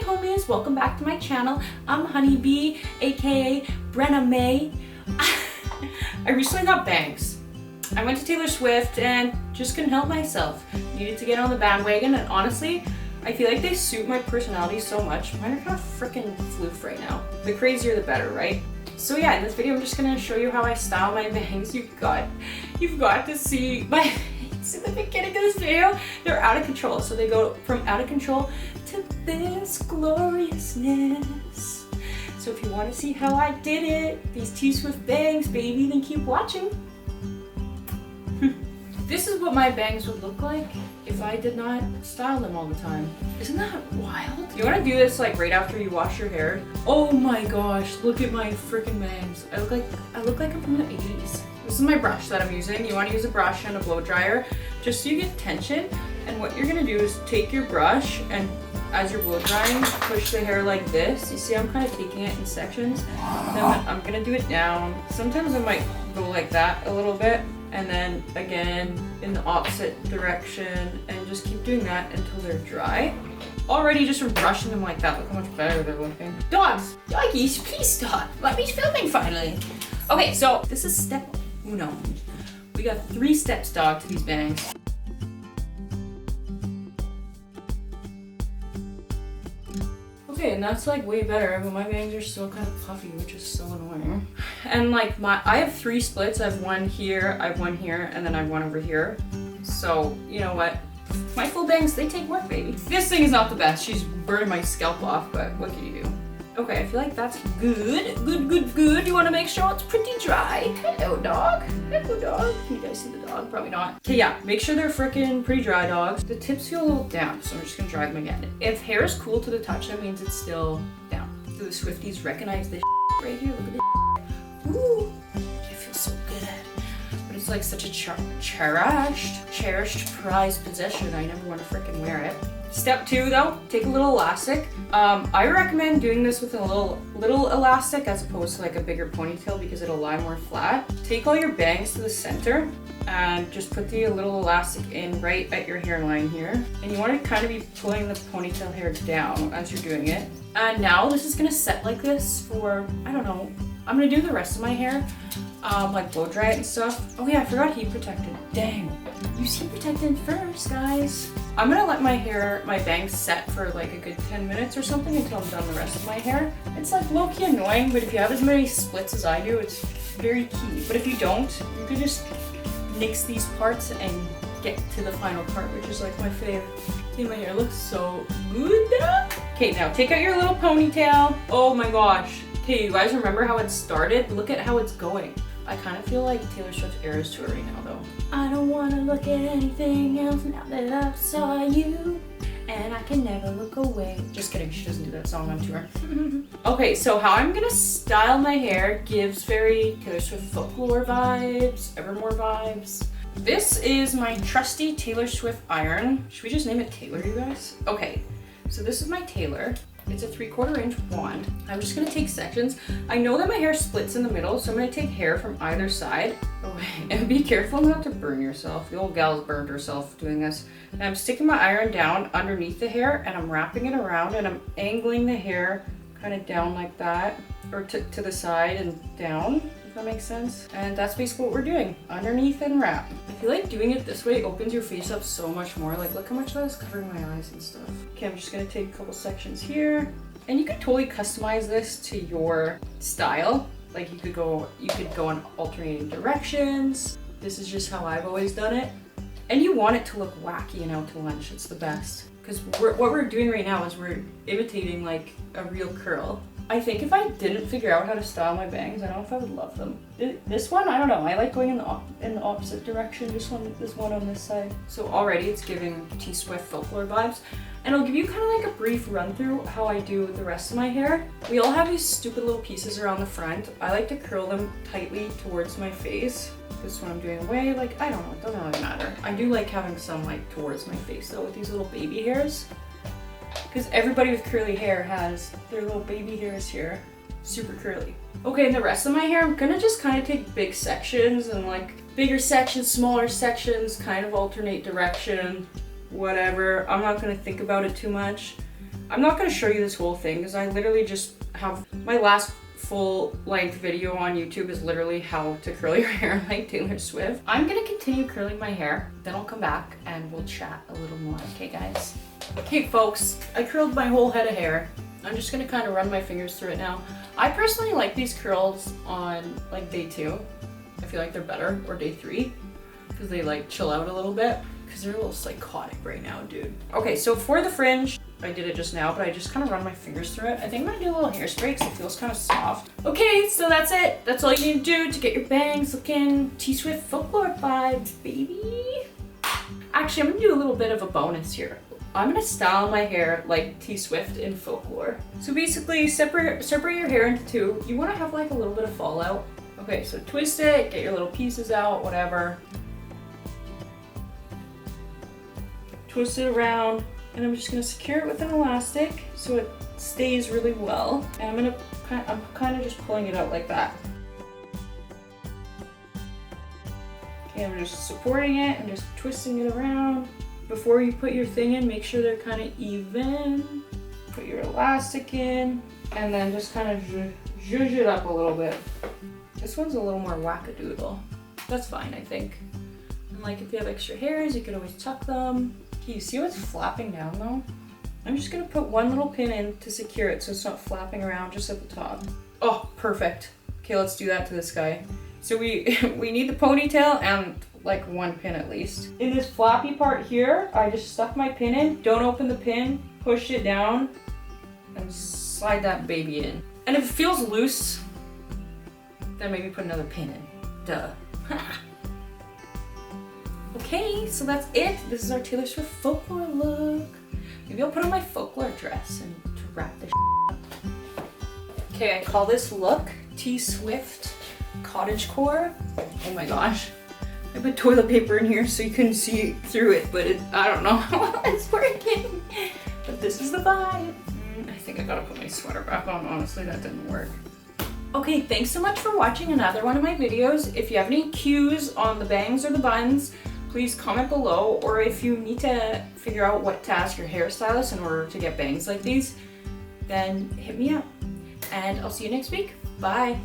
homies, welcome back to my channel. I'm Honeybee, aka Brena May. I recently got bangs. I went to Taylor Swift and just couldn't help myself. Needed to get on the bandwagon, and honestly, I feel like they suit my personality so much. Mine are kind of freaking floof right now. The crazier the better, right? So yeah, in this video I'm just gonna show you how I style my bangs. You've got to see my bangs in the beginning of this video. They're out of control, so they go from out of control to this gloriousness. So if you want to see how I did it, these T Swift bangs, baby, then keep watching. This is what my bangs would look like if I did not style them all the time. Isn't that wild? You want to do this like right after you wash your hair? Oh my gosh, look at my freaking bangs. I look like I'm from the 80s. This is my brush that I'm using. You want to use a brush and a blow dryer just so you get tension. And what you're gonna do is take your brush and as you're blow drying, push the hair like this. You see I'm kind of taking it in sections. Then I'm gonna do it down. Sometimes I might go like that a little bit, and then again in the opposite direction, and just keep doing that until they're dry. Already just from brushing them like that, look how much better they're looking. Dogs! Doggies, please stop! Let me filming finally! Okay, so this is step uno. We got 3 steps, dog, to these bangs. Okay, and that's like way better, but my bangs are still kind of puffy, which is so annoying. And like I have 3 splits. I have one here, I have one here, and then I have one over here. So, you know what? My full bangs, they take work, baby. This thing is not the best. She's burning my scalp off, but what can you do? Okay, I feel like that's good. Good. You want to make sure it's pretty dry. Hello, dog. Hello, dog. Can you guys see the dog? Probably not. Okay, yeah, make sure they're freaking pretty dry, dogs. The tips feel a little down, so I'm just gonna drag them again. If hair is cool to the touch, that means it's still down. Do the Swifties recognize this right here? Look at this. Ooh, it feels so good. But it's like such a cherished prized possession. I never want to freaking wear it. Step 2 though, take a little elastic. I recommend doing this with a little elastic as opposed to like a bigger ponytail because it'll lie more flat. Take all your bangs to the center and just put the little elastic in right at your hairline here. And you want to kind of be pulling the ponytail hair down as you're doing it. And now this is gonna set like this for, I don't know, I'm gonna do the rest of my hair, like blow dry it and stuff. Oh yeah, I forgot heat protectant. Dang, use heat protectant first, guys. I'm gonna let my bangs set for like a good 10 minutes or something until I'm done the rest of my hair. It's like low-key annoying, but if you have as many splits as I do, it's very key. But if you don't, you can just nix these parts and get to the final part, which is like my favorite. See, my hair looks so good. Okay, now take out your little ponytail. Oh my gosh. Okay, you guys remember how it started? Look at how it's going. I kind of feel like Taylor Swift Eras Tour right now though. I don't want to look at anything else now that I saw you, and I can never look away. Just kidding, she doesn't do that song on tour. Okay, so how I'm gonna style my hair gives very Taylor Swift Folklore vibes, Evermore vibes. This is my trusty Taylor Swift iron. Should we just name it Taylor, you guys? Okay, so this is my Taylor. It's a 3/4 inch wand. I'm just gonna take sections. I know that my hair splits in the middle, so I'm gonna take hair from either side. Okay, and be careful not to burn yourself. The old gal's burned herself doing this. And I'm sticking my iron down underneath the hair, and I'm wrapping it around, and I'm angling the hair kind of down like that, or to the side and down, if that makes sense. And that's basically what we're doing, underneath and wrap. I feel like doing it this way opens your face up so much more. Like, look how much that is covering my eyes and stuff. Okay, I'm just gonna take a couple sections here. And you could totally customize this to your style. Like you could go in alternating directions. This is just how I've always done it. And you want it to look wacky and out to lunch. It's the best. Because what we're doing right now is we're imitating like a real curl. I think if I didn't figure out how to style my bangs, I don't know if I would love them. This one, I don't know. I like going in the opposite direction. This one on this side. So already it's giving T Swift Folklore vibes. And I'll give you kind of like a brief run through how I do the rest of my hair. We all have these stupid little pieces around the front. I like to curl them tightly towards my face. This one I'm doing away, like, I don't know, it doesn't really matter. I do like having some like towards my face though with these little baby hairs. Because everybody with curly hair has their little baby hairs here. Super curly. Okay, and the rest of my hair, I'm gonna just kind of take big sections and like bigger sections, smaller sections, kind of alternate direction, whatever. I'm not gonna think about it too much. I'm not gonna show you this whole thing because I literally just have my last full length video on YouTube is literally how to curl your hair like Taylor Swift. I'm gonna continue curling my hair, then I'll come back and we'll chat a little more, okay guys? Okay folks, I curled my whole head of hair. I'm just gonna kind of run my fingers through it now. I personally like these curls on like day 2. I feel like they're better, or day 3, because they like chill out a little bit, because they're a little psychotic right now, dude. Okay, so for the fringe, I did it just now, but I just kind of run my fingers through it. I think I'm gonna do a little hairspray because it feels kind of soft. Okay, so that's it. That's all you need to do to get your bangs looking T-Swift folklore vibes, baby. Actually, I'm gonna do a little bit of a bonus here. I'm gonna style my hair like T-Swift in folklore. So basically, separate your hair into 2. You wanna have like a little bit of fallout. Okay, so twist it, get your little pieces out, whatever. Twist it around. And I'm just gonna secure it with an elastic so it stays really well. And I'm kind of just pulling it out like that. Okay, I'm just supporting it and just twisting it around. Before you put your thing in, make sure they're kind of even. Put your elastic in, and then just kind of zhuzh it up a little bit. This one's a little more wackadoodle. That's fine, I think. And like if you have extra hairs, you could always tuck them. You see what's flapping down though? I'm just gonna put one little pin in to secure it so it's not flapping around just at the top. Oh, perfect. Okay, let's do that to this guy. So we need the ponytail and like 1 pin at least. In this flappy part here, I just stuck my pin in. Don't open the pin, push it down, and slide that baby in. And if it feels loose, then maybe put another pin in. Duh. Okay, so that's it. This is our Taylor Swift folklore look. Maybe I'll put on my folklore dress and to wrap this up. Okay, I call this look T-Swift Cottagecore. Oh my gosh. I put toilet paper in here so you couldn't see through it, but I don't know how it's working. But this is the vibe. I think I gotta put my sweater back on. Honestly, that didn't work. Okay, thanks so much for watching another one of my videos. If you have any cues on the bangs or the buns, please comment below, or if you need to figure out what to ask your hairstylist in order to get bangs like these, then hit me up. And I'll see you next week. Bye.